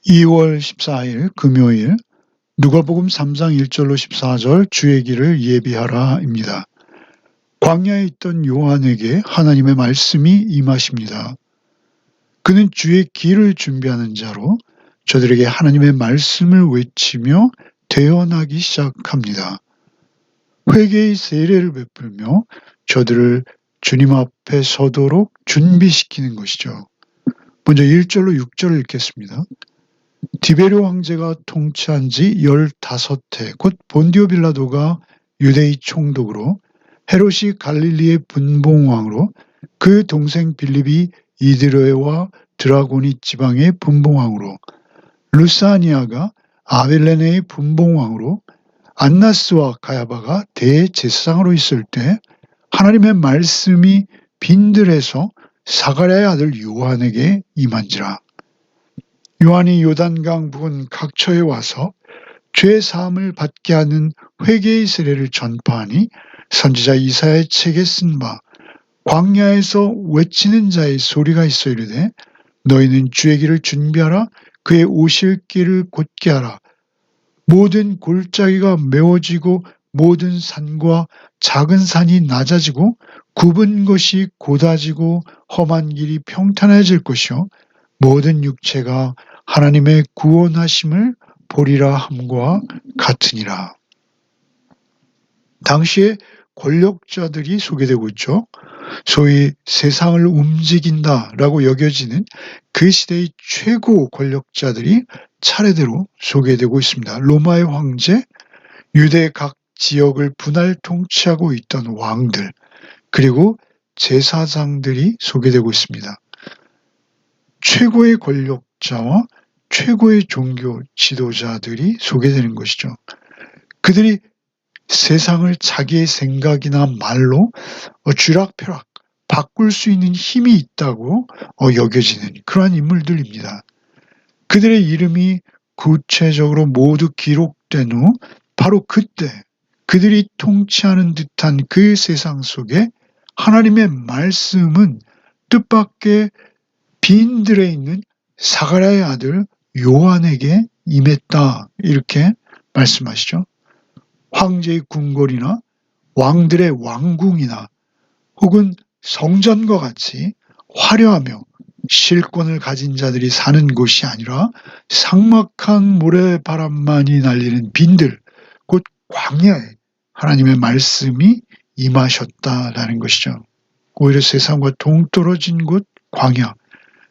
2월 14일 금요일 누가복음 3장 1절로 14절 주의 길을 예비하라입니다. 광야에 있던 요한에게 하나님의 말씀이 임하십니다. 그는 주의 길을 준비하는 자로 저들에게 하나님의 말씀을 외치며 대언하기 시작합니다. 회개의 세례를 베풀며 저들을 주님 앞에 서도록 준비시키는 것이죠. 먼저 1절로 6절을 읽겠습니다. 디베르 황제가 통치한 지 15해, 곧 본디오 빌라도가 유대의 총독으로, 헤롯이 갈릴리의 분봉왕으로, 그 동생 빌립이 이드레와 드라고니 지방의 분봉왕으로, 루사니아가 아벨레네의 분봉왕으로, 안나스와 가야바가 대제사장으로 있을 때 하나님의 말씀이 빈들에서 사가랴의 아들 요한에게 임한지라. 요한이 요단강 부근 각처에 와서 죄 사함을 받게 하는 회개의 세례를 전파하니 선지자 이사야의 책에 쓴 바 광야에서 외치는 자의 소리가 있어 이르되 너희는 주의 길을 준비하라. 그의 오실 길을 곧게 하라. 모든 골짜기가 메워지고 모든 산과 작은 산이 낮아지고 굽은 것이 곧아지고 험한 길이 평탄해질 것이요 모든 육체가 하나님의 구원하심을 보리라 함과 같으니라. 당시에 권력자들이 소개되고 있죠. 소위 세상을 움직인다라고 여겨지는 그 시대의 최고 권력자들이 차례대로 소개되고 있습니다. 로마의 황제, 유대 각 지역을 분할 통치하고 있던 왕들, 그리고 제사장들이 소개되고 있습니다. 최고의 권력자와 최고의 종교 지도자들이 소개되는 것이죠. 그들이 세상을 자기의 생각이나 말로 쥐락펴락 바꿀 수 있는 힘이 있다고 여겨지는 그러한 인물들입니다. 그들의 이름이 구체적으로 모두 기록된 후 바로 그때 그들이 통치하는 듯한 그 세상 속에 하나님의 말씀은 뜻밖의 빈들에 있는 사가랴의 아들 요한에게 임했다 이렇게 말씀하시죠. 황제의 궁궐이나 왕들의 왕궁이나 혹은 성전과 같이 화려하며 실권을 가진 자들이 사는 곳이 아니라 삭막한 모래바람만이 날리는 빈들, 곧 광야에 하나님의 말씀이 임하셨다라는 것이죠. 오히려 세상과 동떨어진 곳 광야.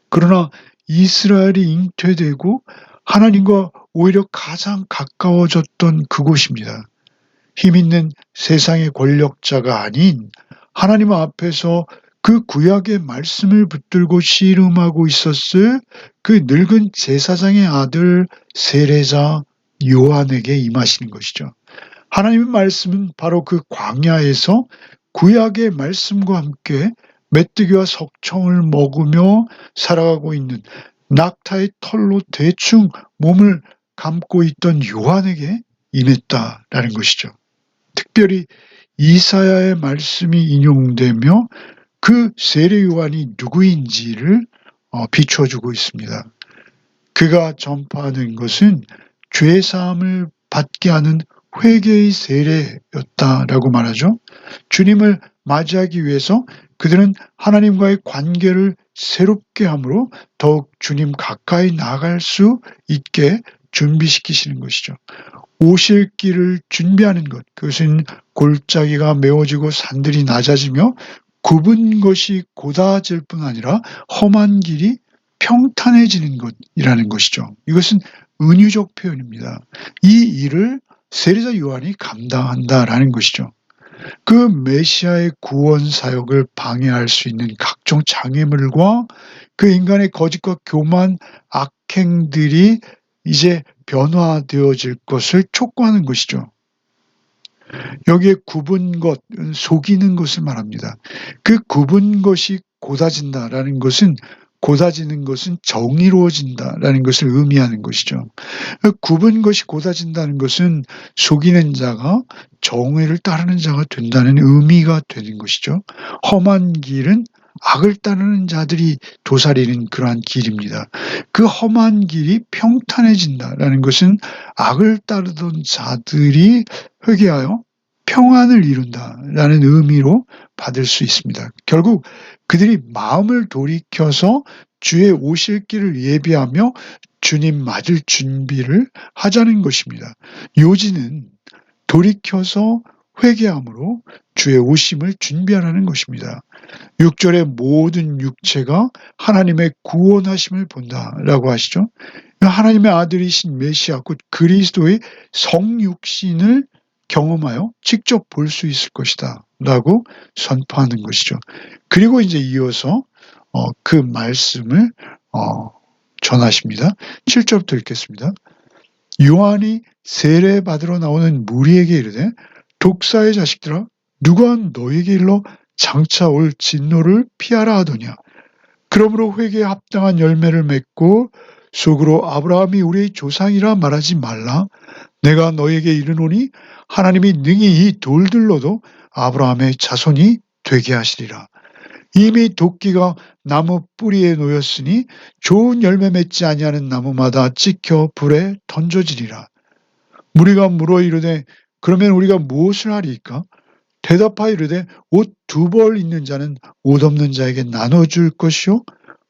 그러나 이스라엘이 잉태되고 하나님과 오히려 가장 가까워졌던 그곳입니다. 힘있는 세상의 권력자가 아닌 하나님 앞에서 그 구약의 말씀을 붙들고 씨름하고 있었을 그 늙은 제사장의 아들 세례자 요한에게 임하시는 것이죠. 하나님의 말씀은 바로 그 광야에서 구약의 말씀과 함께 메뚜기와 석청을 먹으며 살아가고 있는 낙타의 털로 대충 몸을 감고 있던 요한에게 임했다라는 것이죠. 특별히 이사야의 말씀이 인용되며 그 세례 요한이 누구인지를 비춰주고 있습니다. 그가 전파하는 것은 죄사함을 받게 하는 회개의 세례였다라고 말하죠. 주님을 맞이하기 위해서 그들은 하나님과의 관계를 새롭게 함으로 더욱 주님 가까이 나아갈 수 있게 준비시키시는 것이죠. 오실 길을 준비하는 것, 그것은 골짜기가 메워지고 산들이 낮아지며 굽은 것이 곧아질 뿐 아니라 험한 길이 평탄해지는 것이라는 것이죠. 이것은 은유적 표현입니다. 이 일을 세례자 요한이 감당한다라는 것이죠. 그 메시아의 구원 사역을 방해할 수 있는 각종 장애물과 그 인간의 거짓과 교만, 악행들이 이제 변화되어질 것을 촉구하는 것이죠. 여기에 굽은 것, 속이는 것을 말합니다. 그 굽은 것이 곧아진다라는 것은 곧아지는 것은 정의로워진다라는 것을 의미하는 것이죠. 굽은 것이 곧아진다는 것은 속이는 자가 정의를 따르는 자가 된다는 의미가 되는 것이죠. 험한 길은 악을 따르는 자들이 도사리는 그러한 길입니다. 그 험한 길이 평탄해진다라는 것은 악을 따르던 자들이 회개하여 평안을 이룬다라는 의미로 받을 수 있습니다. 결국 그들이 마음을 돌이켜서 주의 오실 길을 예비하며 주님 맞을 준비를 하자는 것입니다. 요지는 돌이켜서 회개함으로 주의 오심을 준비하라는 것입니다. 6절에 모든 육체가 하나님의 구원하심을 본다라고 하시죠. 하나님의 아들이신 메시아 곧 그리스도의 성육신을 경험하여 직접 볼 수 있을 것이다 라고 선포하는 것이죠. 그리고 이제 이어서 그 말씀을 전하십니다. 7절부터 읽겠습니다. 요한이 세례받으러 나오는 무리에게 이르되 독사의 자식들아 누가 너에게 일러 장차 올 진노를 피하라 하더냐. 그러므로 회개에 합당한 열매를 맺고 속으로 아브라함이 우리의 조상이라 말하지 말라. 내가 너에게 이르노니 하나님이 능히 이 돌들로도 아브라함의 자손이 되게 하시리라. 이미 도끼가 나무 뿌리에 놓였으니 좋은 열매 맺지 아니하는 나무마다 찍혀 불에 던져지리라. 무리가 물어 이르되 그러면 우리가 무엇을 하리이까? 대답하여 이르되 옷 두 벌 있는 자는 옷 없는 자에게 나눠줄 것이요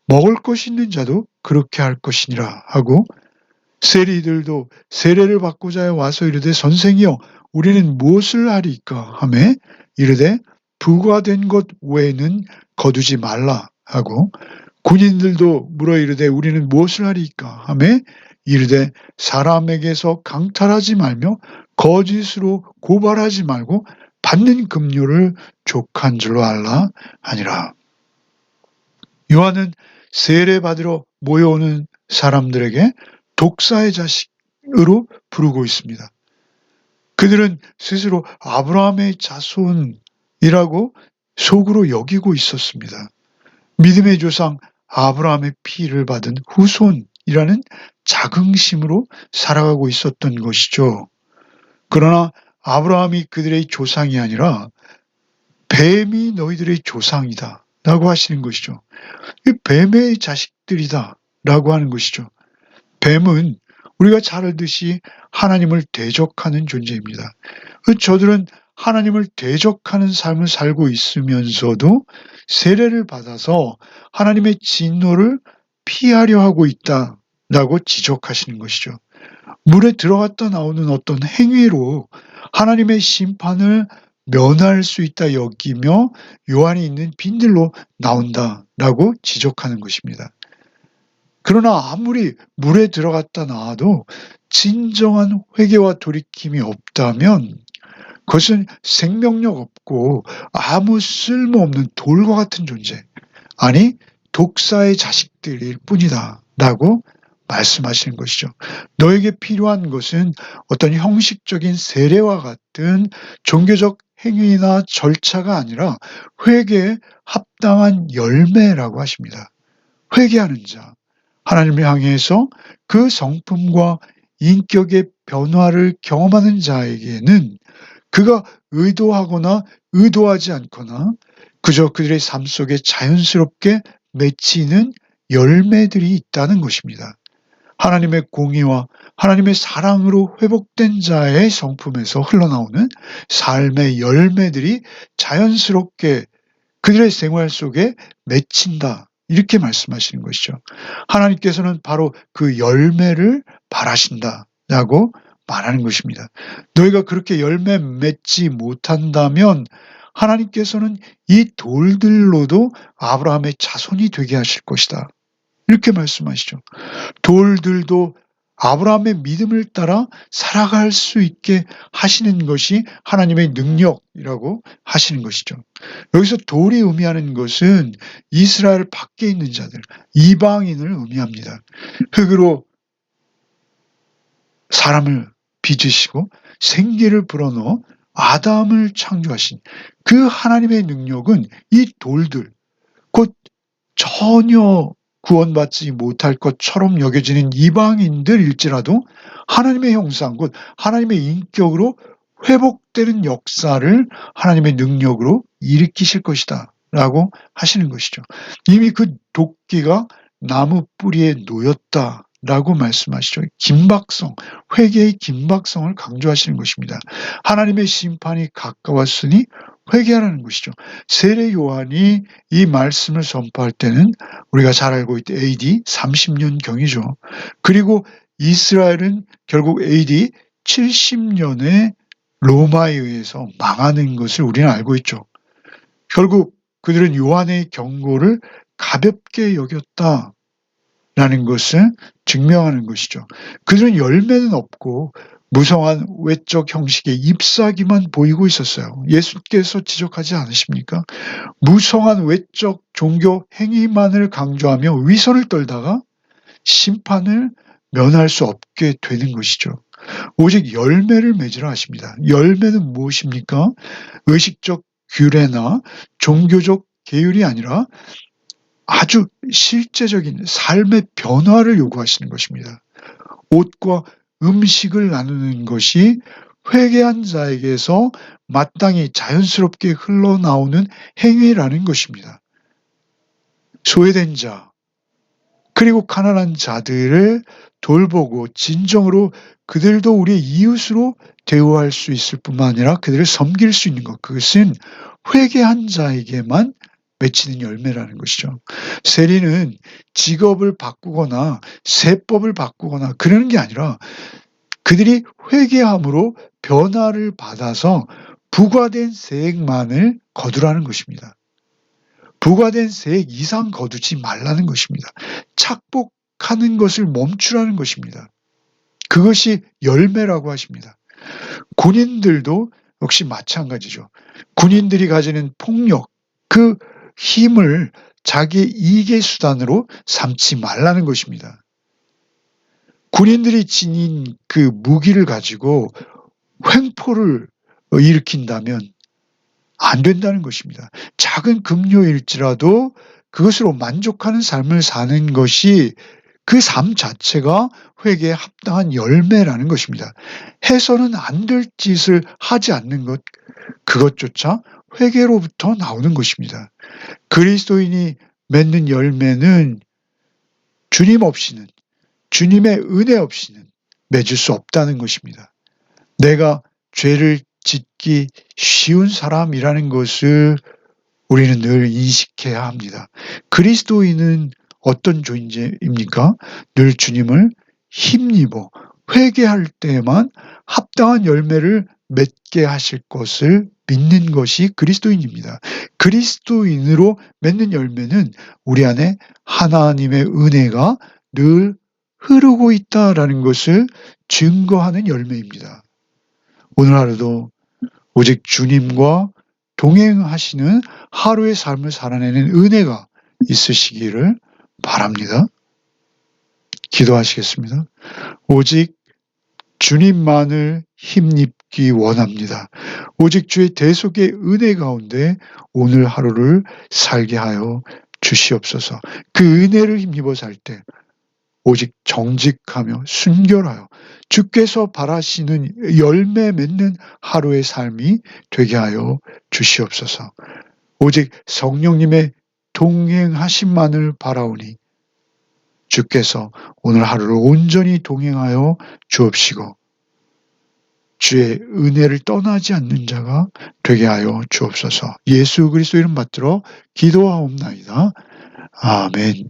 먹을 것 있는 자도 그렇게 할 것이니라 하고 세리들도 세례를 받고자 와서 이르되 선생이여 우리는 무엇을 하리이까 하매 이르되 부과된 것 외에는 거두지 말라 하고 군인들도 물어 이르되 우리는 무엇을 하리이까 하매 이르되 사람에게서 강탈하지 말며 거짓으로 고발하지 말고 받는 급료를 족한 줄로 알라 하니라. 요한은 세례받으러 모여오는 사람들에게 독사의 자식으로 부르고 있습니다. 그들은 스스로 아브라함의 자손이라고 속으로 여기고 있었습니다. 믿음의 조상 아브라함의 피를 받은 후손이라는 자긍심으로 살아가고 있었던 것이죠. 그러나 아브라함이 그들의 조상이 아니라 뱀이 너희들의 조상이다 라고 하시는 것이죠. 뱀의 자식들이다 라고 하는 것이죠. 뱀은 우리가 잘 알듯이 하나님을 대적하는 존재입니다. 저들은 하나님을 대적하는 삶을 살고 있으면서도 세례를 받아서 하나님의 진노를 피하려 하고 있다라고 지적하시는 것이죠. 물에 들어갔다 나오는 어떤 행위로 하나님의 심판을 면할 수 있다 여기며 요한이 있는 빈들로 나온다라고 지적하는 것입니다. 그러나 아무리 물에 들어갔다 나와도 진정한 회개와 돌이킴이 없다면 그것은 생명력 없고 아무 쓸모없는 돌과 같은 존재, 아니 독사의 자식들일 뿐이다 라고 말씀하시는 것이죠. 너에게 필요한 것은 어떤 형식적인 세례와 같은 종교적 행위나 절차가 아니라 회개에 합당한 열매라고 하십니다. 회개하는 자, 하나님을 향해서 그 성품과 인격의 변화를 경험하는 자에게는 그가 의도하거나 의도하지 않거나 그저 그들의 삶 속에 자연스럽게 맺히는 열매들이 있다는 것입니다. 하나님의 공의와 하나님의 사랑으로 회복된 자의 성품에서 흘러나오는 삶의 열매들이 자연스럽게 그들의 생활 속에 맺힌다. 이렇게 말씀하시는 것이죠. 하나님께서는 바로 그 열매를 바라신다라고 말하는 것입니다. 너희가 그렇게 열매 맺지 못한다면 하나님께서는 이 돌들로도 아브라함의 자손이 되게 하실 것이다. 이렇게 말씀하시죠. 돌들도 아브라함의 믿음을 따라 살아갈 수 있게 하시는 것이 하나님의 능력이라고 하시는 것이죠. 여기서 돌이 의미하는 것은 이스라엘 밖에 있는 자들, 이방인을 의미합니다. 흙으로 사람을 빚으시고 생기를 불어넣어 아담을 창조하신 그 하나님의 능력은 이 돌들, 곧 전혀 구원받지 못할 것처럼 여겨지는 이방인들일지라도 하나님의 형상, 곧 하나님의 인격으로 회복되는 역사를 하나님의 능력으로 일으키실 것이다 라고 하시는 것이죠. 이미 그 도끼가 나무 뿌리에 놓였다라고 말씀하시죠. 긴박성, 회개의 긴박성을 강조하시는 것입니다. 하나님의 심판이 가까웠으니 회개하라는 것이죠. 세례 요한이 이 말씀을 선포할 때는 우리가 잘 알고 있듯 AD 30년경이죠. 그리고 이스라엘은 결국 AD 70년에 로마에 의해서 망하는 것을 우리는 알고 있죠. 결국 그들은 요한의 경고를 가볍게 여겼다라는 것을 증명하는 것이죠. 그들은 열매는 없고 무성한 외적 형식의 잎사귀만 보이고 있었어요. 예수께서 지적하지 않으십니까? 무성한 외적 종교 행위만을 강조하며 위선을 떨다가 심판을 면할 수 없게 되는 것이죠. 오직 열매를 맺으라 하십니다. 열매는 무엇입니까? 의식적 규례나 종교적 계율이 아니라 아주 실제적인 삶의 변화를 요구하시는 것입니다. 옷과 음식을 나누는 것이 회개한 자에게서 마땅히 자연스럽게 흘러나오는 행위라는 것입니다. 소외된 자, 그리고 가난한 자들을 돌보고 진정으로 그들도 우리의 이웃으로 대우할 수 있을 뿐만 아니라 그들을 섬길 수 있는 것, 그것은 회개한 자에게만 맺히는 열매라는 것이죠. 세리는 직업을 바꾸거나 세법을 바꾸거나 그러는 게 아니라 그들이 회개함으로 변화를 받아서 부과된 세액만을 거두라는 것입니다. 부과된 세액 이상 거두지 말라는 것입니다. 착복하는 것을 멈추라는 것입니다. 그것이 열매라고 하십니다. 군인들도 역시 마찬가지죠. 군인들이 가지는 폭력, 그 힘을 자기의 이익의 수단으로 삼지 말라는 것입니다. 군인들이 지닌 그 무기를 가지고 횡포를 일으킨다면 안 된다는 것입니다. 작은 급료일지라도 그것으로 만족하는 삶을 사는 것이 그 삶 자체가 회개에 합당한 열매라는 것입니다. 해서는 안 될 짓을 하지 않는 것, 그것조차 회개로부터 나오는 것입니다. 그리스도인이 맺는 열매는 주님 없이는, 주님의 은혜 없이는 맺을 수 없다는 것입니다. 내가 죄를 짓기 쉬운 사람이라는 것을 우리는 늘 인식해야 합니다. 그리스도인은 어떤 존재입니까? 늘 주님을 힘입어 회개할 때에만 합당한 열매를 맺게 하실 것을 믿는 것이 그리스도인입니다. 그리스도인으로 맺는 열매는 우리 안에 하나님의 은혜가 늘 흐르고 있다라는 것을 증거하는 열매입니다. 오늘 하루도 오직 주님과 동행하시는 하루의 삶을 살아내는 은혜가 있으시기를 바랍니다. 기도하시겠습니다. 오직 주님만을 힘입기 원합니다. 오직 주의 대속의 은혜 가운데 오늘 하루를 살게 하여 주시옵소서. 그 은혜를 힘입어 살 때 오직 정직하며 순결하여 주께서 바라시는 열매 맺는 하루의 삶이 되게 하여 주시옵소서. 오직 성령님의 동행하심만을 바라오니 주께서 오늘 하루를 온전히 동행하여 주옵시고 주의 은혜를 떠나지 않는 자가 되게 하여 주옵소서. 예수 그리스도 이름 받들어 기도하옵나이다. 아멘.